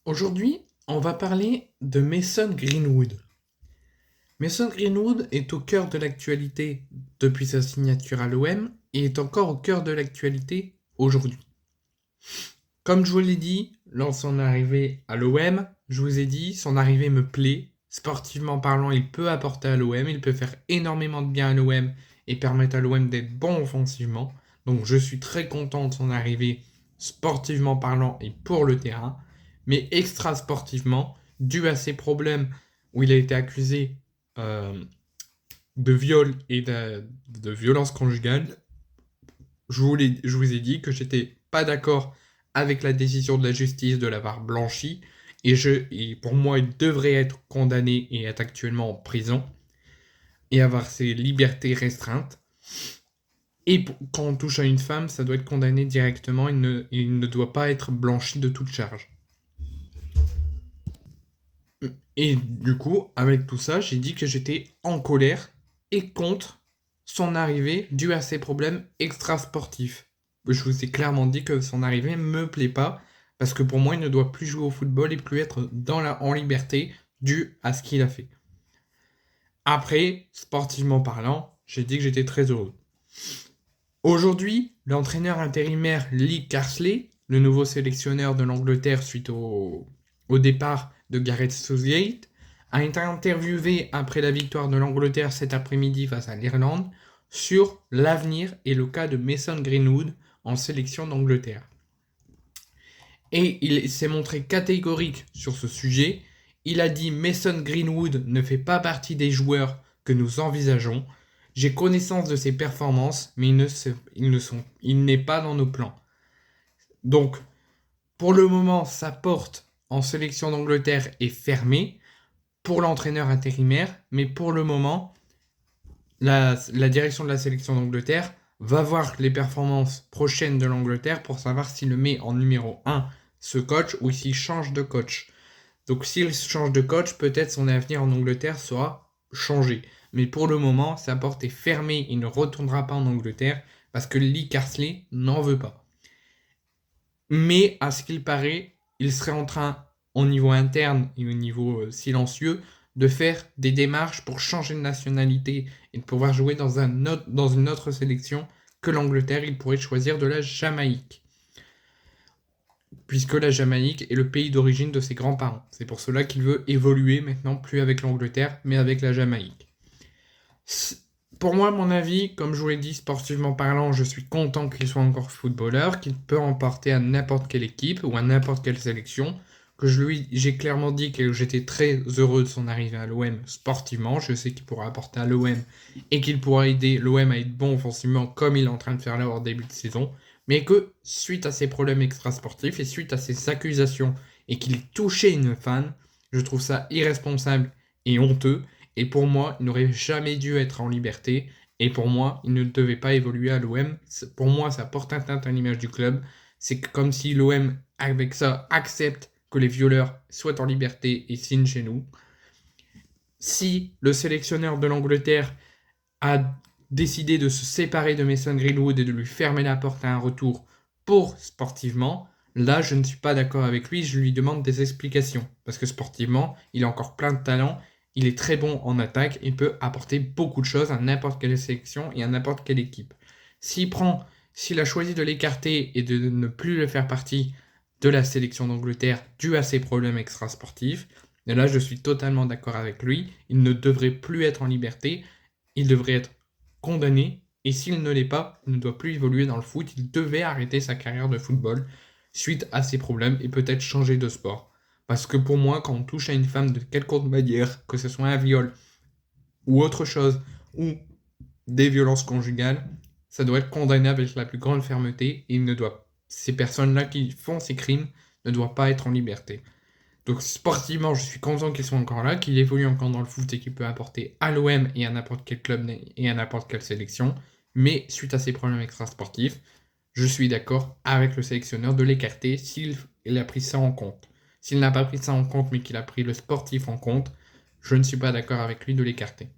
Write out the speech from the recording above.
Aujourd'hui, on va parler de Mason Greenwood. Mason Greenwood est au cœur de l'actualité depuis sa signature à l'OM et est encore au cœur de l'actualité aujourd'hui. Comme je vous l'ai dit, lors de son arrivée à l'OM, je vous ai dit, son arrivée me plaît. Sportivement parlant, il peut apporter à l'OM, il peut faire énormément de bien à l'OM et permettre à l'OM d'être bon offensivement. Donc je suis très content de son arrivée, sportivement parlant et pour le terrain. Mais extra sportivement, dû à ses problèmes où il a été accusé euh, de viol et de violence conjugale, je vous ai dit que j'étais pas d'accord avec la décision de la justice de l'avoir blanchi. Et pour moi, il devrait être condamné et être actuellement en prison et avoir ses libertés restreintes. Et quand on touche à une femme, ça doit être condamné directement. Il ne doit pas être blanchi de toute charge. Et du coup, avec tout ça, j'ai dit que j'étais en colère et contre son arrivée due à ses problèmes extrasportifs. Je vous ai clairement dit que son arrivée me plaît pas parce que pour moi, il ne doit plus jouer au football et plus être en liberté dû à ce qu'il a fait. Après, sportivement parlant, j'ai dit que j'étais très heureux. Aujourd'hui, l'entraîneur intérimaire Lee Carsley, le nouveau sélectionneur de l'Angleterre suite au départ de Gareth Southgate, a été interviewé après la victoire de l'Angleterre cet après-midi face à l'Irlande sur l'avenir et le cas de Mason Greenwood en sélection d'Angleterre. Et il s'est montré catégorique sur ce sujet. Il a dit Mason Greenwood ne fait pas partie des joueurs que nous envisageons. J'ai connaissance de ses performances, mais il n'est pas dans nos plans. Donc, pour le moment, sa porte en sélection d'Angleterre est fermée pour l'entraîneur intérimaire, mais pour le moment, la direction de la sélection d'Angleterre va voir les performances prochaines de l'Angleterre pour savoir s'il le met en numéro 1, ce coach, ou s'il change de coach. Donc s'il change de coach, peut-être son avenir en Angleterre sera changé. Mais pour le moment, sa porte est fermée, il ne retournera pas en Angleterre parce que Lee Carsley n'en veut pas. Mais à ce qu'il paraît, il serait en train, au niveau interne et au niveau silencieux, de faire des démarches pour changer de nationalité et de pouvoir jouer dans une autre sélection que l'Angleterre. Il pourrait choisir de la Jamaïque, puisque la Jamaïque est le pays d'origine de ses grands-parents. C'est pour cela qu'il veut évoluer maintenant, plus avec l'Angleterre, mais avec la Jamaïque. Pour moi, mon avis, comme je vous l'ai dit, sportivement parlant, je suis content qu'il soit encore footballeur, qu'il peut emporter à n'importe quelle équipe ou à n'importe quelle sélection. J'ai clairement dit que j'étais très heureux de son arrivée à l'OM sportivement. Je sais qu'il pourra apporter à l'OM et qu'il pourra aider l'OM à être bon offensivement comme il est en train de faire là au début de saison. Mais que suite à ses problèmes extrasportifs et suite à ses accusations et qu'il touchait une fan, je trouve ça irresponsable et honteux. Et pour moi, il n'aurait jamais dû être en liberté. Et pour moi, il ne devait pas évoluer à l'OM. Pour moi, ça porte atteinte à l'image du club. C'est comme si l'OM, avec ça, accepte que les violeurs soient en liberté et signent chez nous. Si le sélectionneur de l'Angleterre a décidé de se séparer de Mason Greenwood et de lui fermer la porte à un retour pour sportivement, là, je ne suis pas d'accord avec lui. Je lui demande des explications. Parce que sportivement, il a encore plein de talent. Il est très bon en attaque, il peut apporter beaucoup de choses à n'importe quelle sélection et à n'importe quelle équipe. S'il a choisi de l'écarter et de ne plus le faire partie de la sélection d'Angleterre dû à ses problèmes extrasportifs, et là je suis totalement d'accord avec lui, il ne devrait plus être en liberté, il devrait être condamné, et s'il ne l'est pas, il ne doit plus évoluer dans le foot, il devait arrêter sa carrière de football suite à ses problèmes et peut-être changer de sport. Parce que pour moi, quand on touche à une femme de quelconque manière, que ce soit un viol ou autre chose, ou des violences conjugales, ça doit être condamné avec la plus grande fermeté et ces personnes-là qui font ces crimes ne doivent pas être en liberté. Donc sportivement, je suis content qu'ils soient encore là, qu'il évolue encore dans le foot et qu'il peut apporter à l'OM et à n'importe quel club et à n'importe quelle sélection. Mais suite à ces problèmes extrasportifs, je suis d'accord avec le sélectionneur de l'écarter s'il a pris ça en compte. S'il n'a pas pris ça en compte mais qu'il a pris le sportif en compte, je ne suis pas d'accord avec lui de l'écarter.